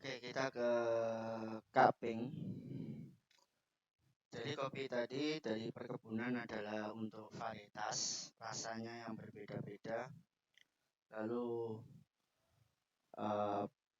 Oke, kita ke cupping. Jadi kopi tadi dari perkebunan adalah untuk varietas, rasanya yang berbeda-beda. Lalu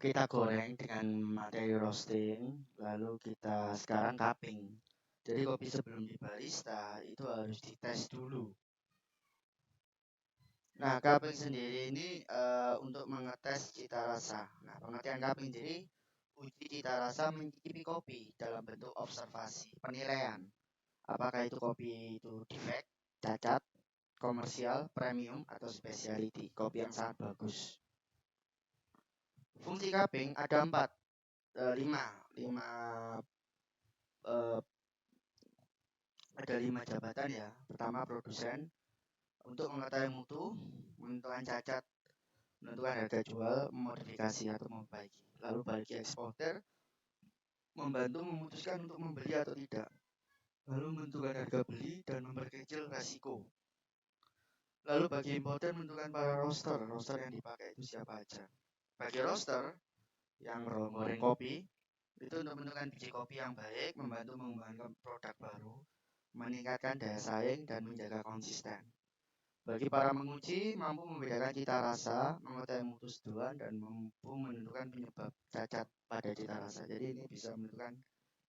kita goreng dengan materi roasting, lalu kita sekarang cupping. Jadi kopi sebelum di barista itu harus dites dulu. Nah, cupping sendiri ini untuk mengetes cita rasa. Nah, pengertian cupping jadi uji cita rasa mencicipi kopi dalam bentuk observasi, penilaian. Apakah itu kopi itu defect, cacat, komersial, premium, atau specialty, kopi yang sangat bagus. Fungsi cupping ada 5 jabatan ya. Pertama produsen untuk mengetahui mutu, menentukan cacat, menentukan harga jual, memodifikasi atau memperbaiki. Lalu bagi eksporter membantu memutuskan untuk membeli atau tidak. Lalu menentukan harga beli dan memperkecil resiko. Lalu bagi importer menentukan para roaster yang dipakai itu siapa aja. Bagi roaster yang goreng kopi itu untuk menentukan biji kopi yang baik, membantu mengembangkan produk baru, meningkatkan daya saing dan menjaga konsisten. Bagi para menguji mampu membedakan cita rasa, mengetahui mutu seduhan dan mampu menentukan penyebab cacat pada cita rasa. Jadi ini bisa menentukan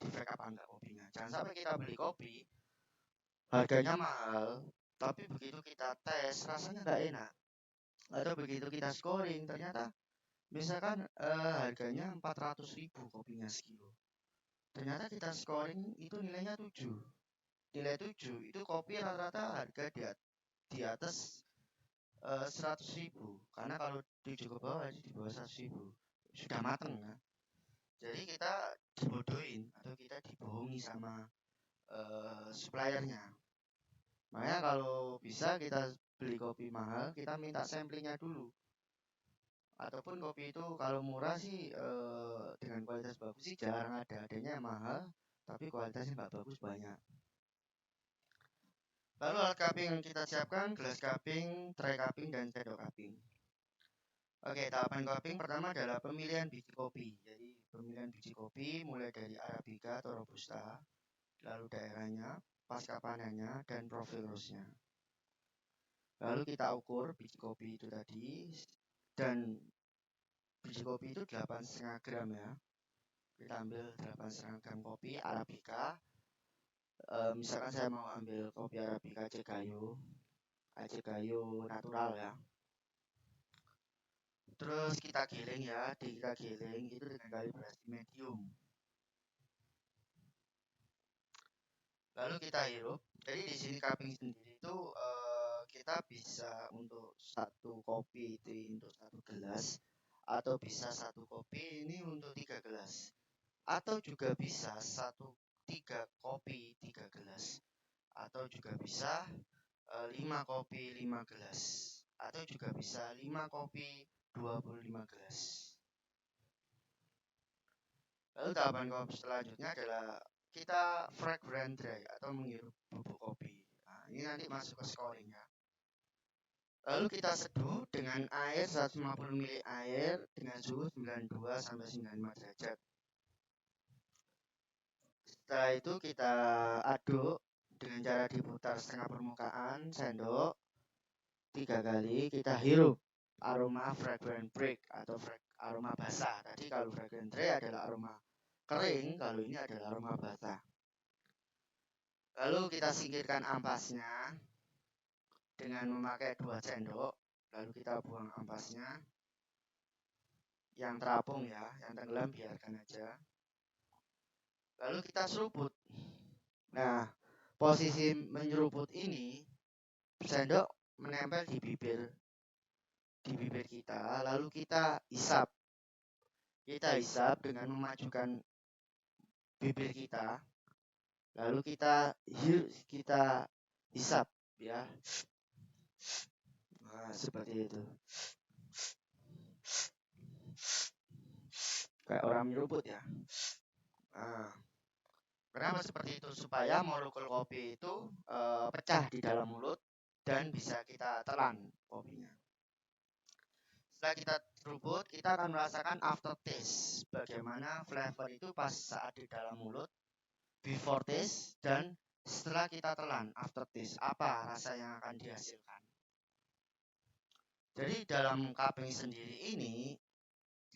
defect apa enggak kopinya. Jangan sampai kita beli kopi harganya mahal, tapi begitu kita tes rasanya nggak enak. Atau begitu kita scoring ternyata misalkan harganya 400.000 kopinya sekilo. Ternyata kita scoring itu nilainya 7. Nilai 7 itu kopi rata-rata harga di atas 100.000. Karena kalau 7 ke bawah di bawah 100.000 sudah mateng ya. Jadi kita dibodohin atau kita dibohongi sama suppliernya. Makanya kalau bisa kita beli kopi mahal, kita minta samplingnya dulu. Ataupun kopi itu kalau murah sih dengan kualitas bagus sih jarang adanya yang mahal, tapi kualitasnya nggak bagus banyak. Lalu alat cupping yang kita siapkan, gelas cupping, tray cupping, dan sendok cupping. Oke, tahapan cupping pertama adalah pemilihan biji kopi. Jadi pemilihan biji kopi mulai dari Arabica atau Robusta, lalu daerahnya, pasca panennya, dan profil roastnya. Lalu kita ukur biji kopi itu tadi, dan biji kopi itu 8,5 gram ya. Kita ambil 8,5 gram kopi Arabica. Misalkan saya mau ambil kopi Arabica AC kayu natural ya. Terus kita giling ya, kita giling itu dengan kalibrasi medium. Lalu kita hirup. Jadi di sini cupping sendiri itu kita bisa untuk satu kopi itu untuk 1 gelas, atau bisa satu kopi ini untuk 3 gelas, atau juga bisa 3 kopi 3 gelas, atau juga bisa 5 kopi 5 gelas, atau juga bisa 5 kopi 25 gelas. Lalu tahapan kopi selanjutnya adalah kita fragrant dry atau menghirup bubuk kopi. Nah, ini nanti masuk ke scoring ya. Lalu kita seduh dengan air 150 ml air dengan suhu 92 sampai 95 derajat. Setelah itu kita aduk dengan cara diputar setengah permukaan sendok 3 kali. Kita hirup aroma fragrant break atau aroma basah. Tadi kalau fragrant dry adalah aroma kering, kalau ini adalah aroma basah. Lalu kita singkirkan ampasnya dengan memakai 2 sendok. Lalu kita buang ampasnya. Yang terapung ya, yang tenggelam biarkan aja. Lalu kita seruput. Nah, posisi menyeruput ini sendok menempel di bibir kita, lalu kita hisap. Kita hisap dengan memajukan bibir kita. Lalu kita hisap ya. Nah, seperti itu. Kayak orang menyeruput ya. Nah, kenapa seperti itu? Supaya molekul kopi itu pecah di dalam mulut dan bisa kita telan kopinya. Setelah kita seruput, kita akan merasakan aftertaste. Bagaimana flavor itu pas saat di dalam mulut, before taste, dan setelah kita telan, aftertaste. Apa rasa yang akan dihasilkan? Jadi dalam cupping sendiri ini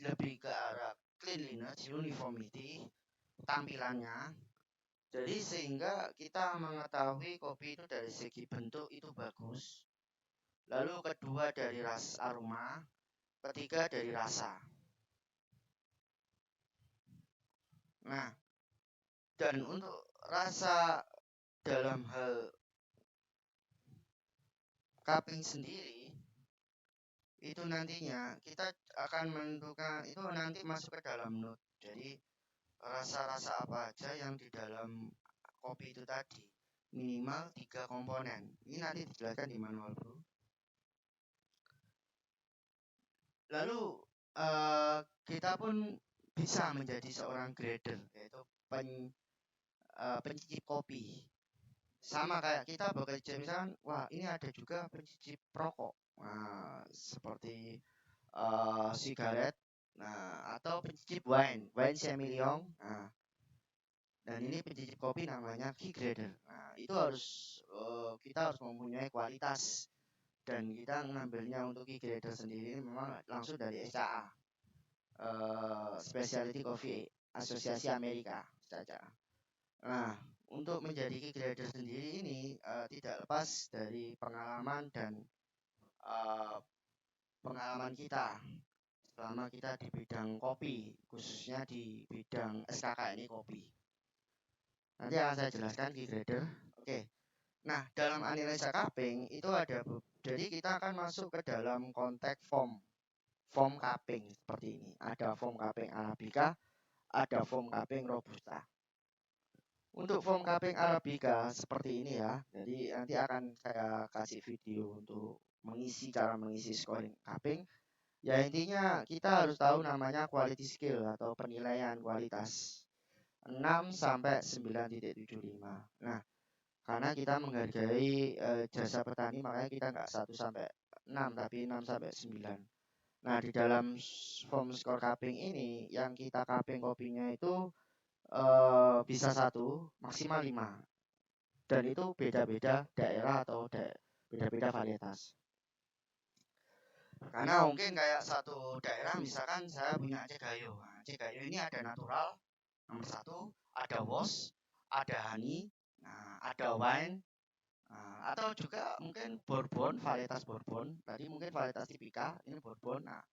lebih ke arah cleanliness, uniformity, tampilannya. Jadi sehingga kita mengetahui kopi itu dari segi bentuk itu bagus. Lalu kedua dari rasa aroma, ketiga dari rasa. Nah, dan untuk rasa dalam hal cupping sendiri itu nantinya kita akan menentukan itu nanti masuk ke dalam note. Jadi rasa-rasa apa aja yang di dalam kopi itu tadi minimal 3 komponen. Ini nanti dijelaskan di manual bro. Lalu kita pun bisa menjadi seorang grader, yaitu pencicip kopi. Sama kayak kita bekerja misalkan, wah ini ada juga pencicip rokok, nah, seperti sigaret, nah atau pencicip wine semillon, nah, dan ini pencicip kopi namanya key grader. Nah itu harus kita harus mempunyai kualitas, dan kita mengambilnya untuk key grader sendiri memang langsung dari SCA, Specialty Coffee Asosiasi Amerika saja. Nah untuk menjadi key grader sendiri ini tidak lepas dari pengalaman dan pengalaman kita selama kita di bidang kopi, khususnya di bidang SKKNI kopi. Nanti akan saya jelaskan key grader. Oke. Nah, dalam analisa cupping itu ada, jadi kita akan masuk ke dalam konteks form cupping seperti ini. Ada form cupping Arabica, ada form cupping Robusta. Untuk form cupping Arabica seperti ini ya. Jadi nanti akan saya kasih video untuk cara mengisi scoring cupping. Ya intinya kita harus tahu namanya quality skill atau penilaian kualitas 6 sampai 9.75. Nah, karena kita menghargai jasa petani, makanya kita nggak 1 sampai 6 tapi 6 sampai 9. Nah, di dalam form score cupping ini yang kita cupping kopinya itu bisa 1, maksimal 5. Dan itu beda-beda daerah atau beda-beda varietas. Karena mungkin kayak satu daerah misalkan saya punya Aceh Gayo. Nah, Aceh Gayo ini ada natural nomor 1, ada was, ada honey, nah, ada wine, nah, atau juga mungkin bourbon, varietas bourbon. Tadi mungkin varietas tipika, ini bourbon. Nah,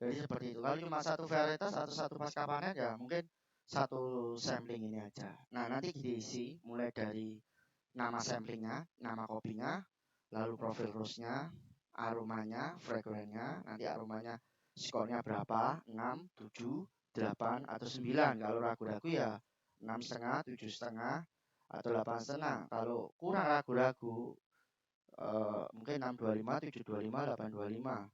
jadi seperti itu. Kalau cuma satu varietas atau satu pasca panen ya mungkin satu sampling ini aja. Nah, nanti diisi mulai dari nama samplingnya, nama kopinya, lalu profil roastnya, aromanya, fragrannya, nanti aromanya skornya berapa, 6, 7, 8, atau 9. Kalau ragu-ragu ya 6,5, 7,5, atau 8,5. Kalau kurang ragu-ragu mungkin 6,25, 7,25, 8,25.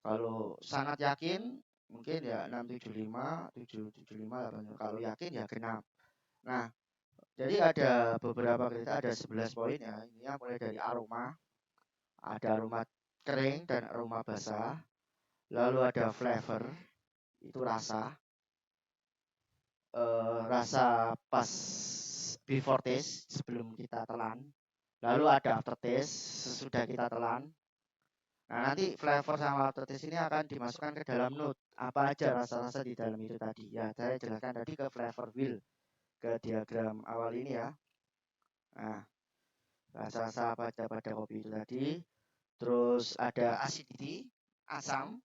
Kalau sangat yakin mungkin ya 6,75, 7,75, 8. Kalau yakin ya genap. Nah, jadi ada beberapa kriteria, ada 11 poin ya. Ini mulai dari aroma, ada aroma kering dan aroma basah. Lalu ada flavor, itu rasa. Rasa pas before taste, sebelum kita telan. Lalu ada aftertaste, sesudah kita telan. Nah, nanti flavor sama aftertaste ini akan dimasukkan ke dalam note. Apa aja rasa-rasa di dalam itu tadi. Ya, saya jelaskan tadi ke flavor wheel, ke diagram awal ini ya. Nah, rasa-rasa apa aja pada kopi itu tadi. Terus ada acidity, asam,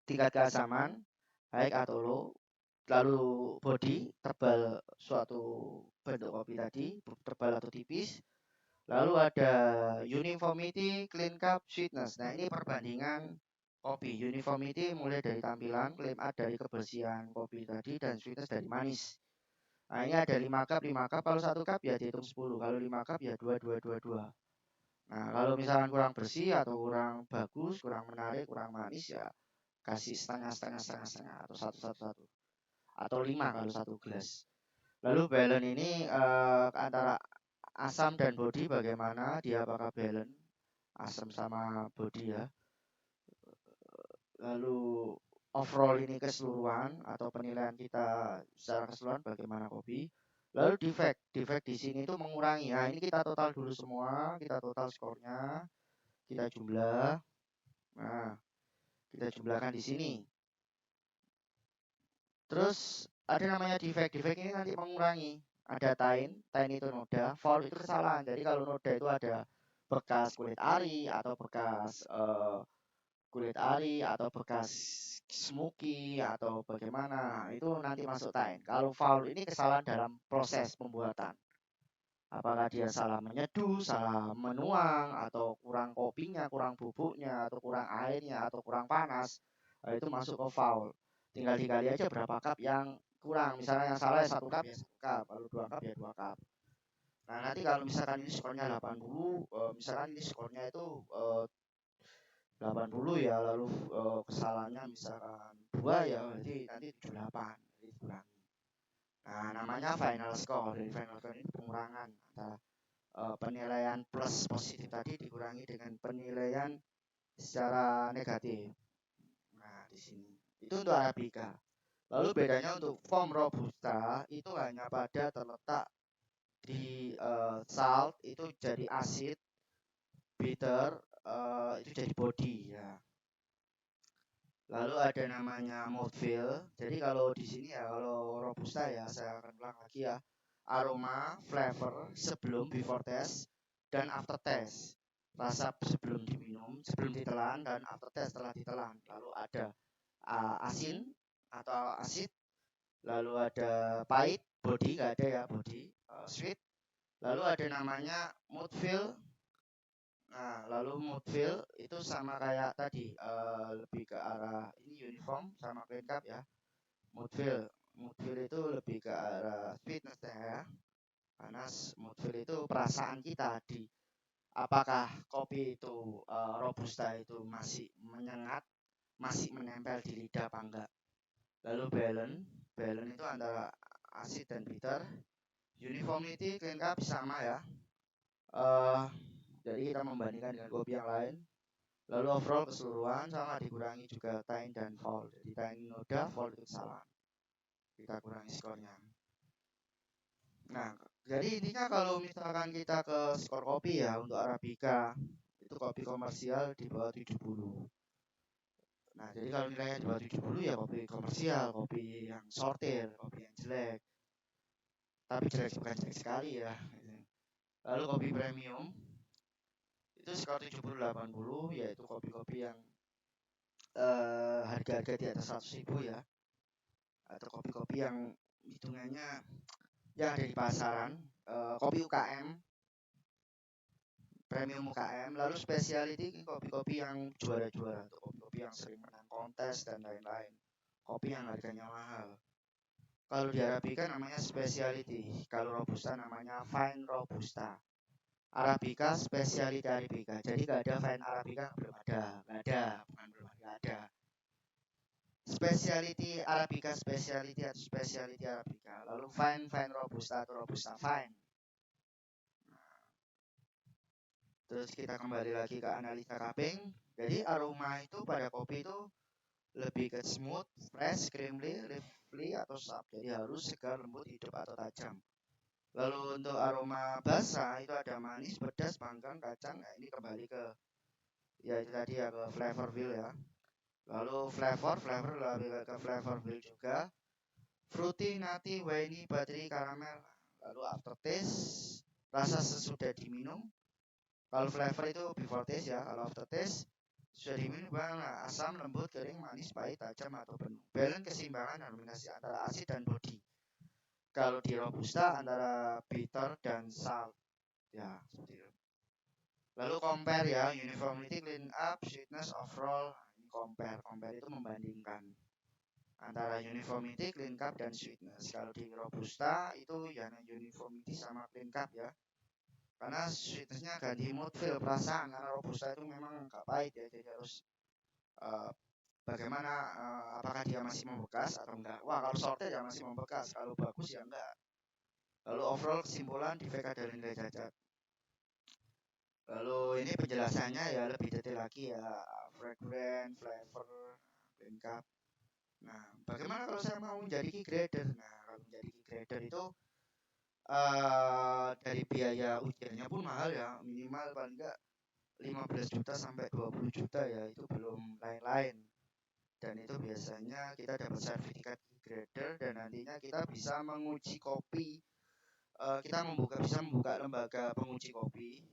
tingkat keasaman, baik atau low. Lalu body, tebal suatu bentuk kopi tadi, tebal atau tipis. Lalu ada uniformity, clean cup, sweetness. Nah, ini perbandingan kopi. Uniformity mulai dari tampilan, clean up dari kebersihan kopi tadi, dan sweetness dari manis. Nah, ini ada 5 cup, 5 cup. Kalau 1 cup ya dihitung 10. Kalau 5 cup ya 2, 2, 2, 2. Nah, kalau misalkan kurang bersih atau kurang bagus, kurang menarik, kurang manis ya kasih setengah atau 1, 1, 1. Atau 5 kalau 1 gelas. Lalu balance ini antara asam dan body bagaimana, dia apakah balance asam sama body ya. Lalu overall ini keseluruhan atau penilaian kita secara keseluruhan bagaimana kopi. Lalu defect di sini itu mengurangi. Nah ini kita total dulu semua, kita total skornya, kita jumlah. Nah kita jumlahkan di sini. Terus ada namanya defect ini nanti mengurangi. Ada tain itu noda, fault itu kesalahan. Jadi kalau noda itu ada bekas kulit ari atau bekas kulit ari atau bekas smoky atau bagaimana, itu nanti masuk tain. Kalau foul ini kesalahan dalam proses pembuatan. Apakah dia salah menyeduh, salah menuang, atau kurang kopinya, kurang bubuknya, atau kurang airnya, atau kurang panas, nah, itu masuk ke foul. Tinggal dikali aja berapa cup yang kurang. Misalnya yang salah 1 cup ya 1 cup, kalau 2 cup ya 2 cup. Nah nanti kalau misalkan ini skornya 80, misalkan ini skornya itu 80 ya, lalu kesalahannya misalkan 2 ya, berarti nanti 78, jadi dikurangi. Nah namanya final score. Dari final score ini pengurangan antara penilaian plus positif tadi dikurangi dengan penilaian secara negatif. Nah di sini itu untuk Arabica. Lalu bedanya untuk form Robusta itu hanya pada terletak di salt itu jadi asid, bitter itu jadi body ya. Lalu ada namanya mouthfeel. Jadi kalau di sini ya, kalau Robusta ya, saya akan ulang lagi ya. Aroma, flavor sebelum before test dan after test. Rasa sebelum diminum, sebelum ditelan, dan after test setelah ditelan. Lalu ada asin atau asid. Lalu ada pahit, body nggak ada ya, body, sweet. Lalu ada namanya mouthfeel. Nah, lalu mouthfeel itu sama kayak tadi, lebih ke arah ini uniform sama clean cup ya. Mouthfeel itu lebih ke arah sweetness ya. Karena mouthfeel itu perasaan kita di apakah kopi itu robusta itu masih menyengat, masih menempel di lidah apa enggak. Lalu balance itu antara asid dan bitter. Uniformity clean cup sama ya. Jadi kita membandingkan dengan kopi yang lain. Lalu overall keseluruhan sama, dikurangi juga tain dan foul. Jadi tain noda, foul itu kesalahan. Kita kurangi skornya. Nah, jadi intinya kalau misalkan kita ke skor kopi ya untuk Arabica, itu kopi komersial di bawah 70. Nah, jadi kalau nilainya di bawah 70 ya kopi komersial, kopi yang sortir, kopi yang jelek. Tapi jelek bukan jelek sekali ya. Lalu kopi premium itu skor 70-80, yaitu kopi-kopi yang harga-harga di atas 100.000 ya, atau kopi-kopi yang hitungannya yang ada di pasaran, kopi UKM, premium UKM. Lalu specialty kopi-kopi yang juara-juara, atau kopi-kopi yang sering menang kontes dan lain-lain, kopi yang harganya mahal. Kalau di Arabica namanya specialty, kalau Robusta namanya fine Robusta. Arabica specialty Arabica, jadi gak ada fine Arabica, belum ada, bukan belum ada. Specialty Arabica, specialty atau specialty Arabica. Lalu fine Robusta atau Robusta fine. Nah, terus kita kembali lagi ke analisa cupping. Jadi aroma itu pada kopi itu lebih ke smooth, fresh, creamy, lively atau sharp. Jadi harus segar, lembut, hidup atau tajam. Lalu untuk aroma basah itu ada manis, pedas, panggang, kacang. Nah, ini kembali ke ya itu tadi ya, ke flavor wheel ya. Lalu flavor lebih ke flavor wheel juga. Fruity, nutty, winey, buttery, karamel. Lalu aftertaste, rasa sesudah diminum. Kalau flavor itu before taste ya. Kalau aftertaste sudah diminum bagaimana? Asam, lembut, kering, manis, pahit, tajam atau penuh. Balance, keseimbangan, harmonisasi antara asid dan body. Kalau di Robusta antara bitter dan salt ya, seperti itu. Lalu compare ya, uniformity, clean up, sweetness, overall. Ini compare itu membandingkan antara uniformity, clean cup, dan sweetness. Kalau di Robusta itu ya uniformity sama clean cup ya. Karena sweetnessnya ganti mouthfeel, perasaan. Karena Robusta itu memang agak pahit ya, jadi harus bagaimana, apakah dia masih membekas atau enggak. Wah kalau sorted ya masih membekas, kalau bagus ya enggak. Lalu overall kesimpulan defect ada nilai cacat. Lalu ini penjelasannya ya lebih detail lagi ya, fragrance, flavor, blend cup. Nah, bagaimana kalau saya mau menjadi key grader? Nah, kalau menjadi key grader itu dari biaya ujiannya pun mahal ya, minimal paling enggak 15 juta sampai 20 juta ya, itu belum lain-lain. Dan itu biasanya kita dapat sertifikat key grader dan nantinya kita bisa menguji kopi. Kita bisa membuka lembaga penguji kopi,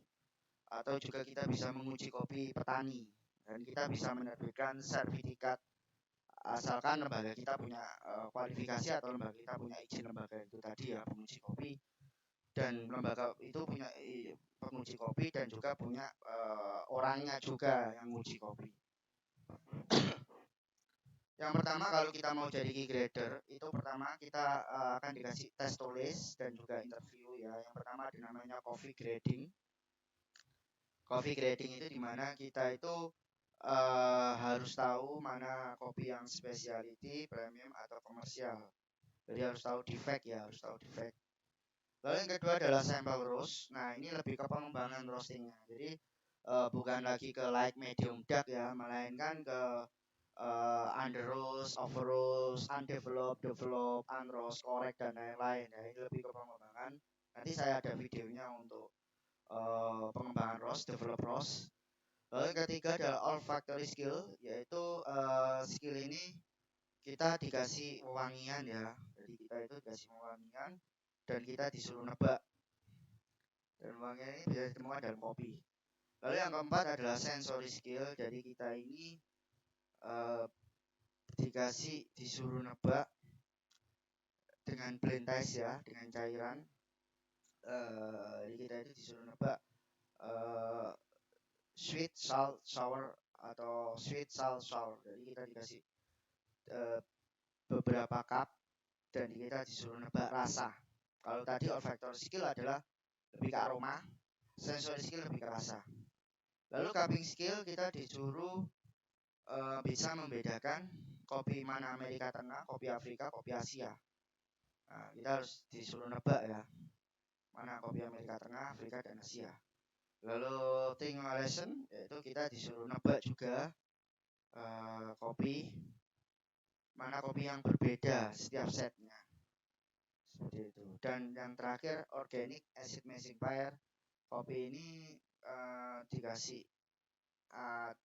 atau juga kita bisa menguji kopi petani, dan kita bisa menerbitkan sertifikat asalkan lembaga kita punya kualifikasi atau lembaga kita punya izin lembaga itu tadi ya, penguji kopi, dan lembaga itu punya penguji kopi dan juga punya orangnya juga yang menguji kopi. Yang pertama kalau kita mau jadi key grader itu pertama kita akan dikasih tes tulis dan juga interview ya. Yang pertama namanya coffee grading. Coffee grading itu dimana kita itu harus tahu mana kopi yang specialty, premium atau komersial. Jadi harus tahu defect ya, harus tahu defect. Lalu yang kedua adalah sample roast. Nah ini lebih ke pengembangan roastingnya. Jadi bukan lagi ke light, medium, dark ya, melainkan ke under roast, over roast, undeveloped, developed, unroast, correct dan lain-lain ya. Ini lebih ke pengembangan. Nanti saya ada videonya untuk pengembangan roast, develop roast. Lalu yang ketiga adalah olfactory skill, yaitu skill ini kita dikasih wewangian ya. Jadi kita itu dikasih wewangian dan kita disuruh nebak. Dan wewangian ini bisa ditemukan dalam kopi. Lalu yang keempat adalah sensory skill. Jadi kita ini disuruh nebak dengan blend test ya, dengan cairan. Jadi kita itu disuruh nebak sweet, salt, sour atau sweet, salt, sour. Jadi kita dikasih beberapa cup dan kita disuruh nebak rasa. Kalau tadi olfactory skill adalah lebih ke aroma, sensory skill lebih ke rasa. Lalu cupping skill kita disuruh bisa membedakan kopi mana Amerika Tengah, kopi Afrika, kopi Asia. Nah, kita harus disuruh nebak ya, mana kopi Amerika Tengah, Afrika, dan Asia. Lalu triangulation, yaitu kita disuruh nebak juga kopi, mana kopi yang berbeda setiap setnya. Seperti itu. Dan yang terakhir, organic acid emulsifier. Kopi ini dikasih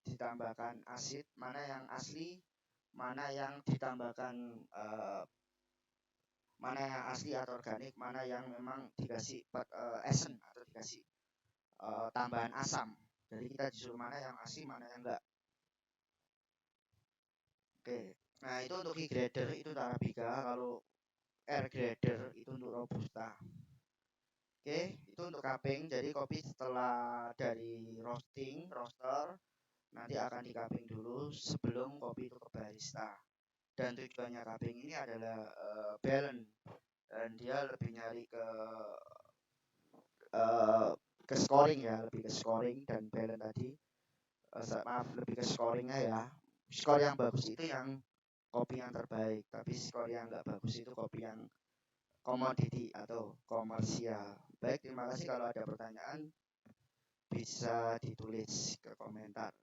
ditambahkan asid, mana yang asli, mana yang ditambahkan mana yang asli atau organik, mana yang memang dikasih essence atau dikasih tambahan asam. Jadi kita disuruh mana yang asli, mana yang enggak. Oke. Nah itu untuk key grader itu Arabica. Kalau air grader itu untuk robusta. Oke, itu untuk cupping. Jadi kopi setelah dari roaster nanti akan di cupping dulu sebelum kopi itu ke barista. Dan tujuannya cupping ini adalah balance, dan dia lebih nyari ke scoring ya, lebih ke scoring dan balance tadi. Maaf, lebih ke scoringnya ya. Skor yang bagus itu yang kopi yang terbaik, tapi skor yang nggak bagus itu kopi yang komoditi atau komersial. Baik, terima kasih. Kalau ada pertanyaan bisa ditulis ke komentar.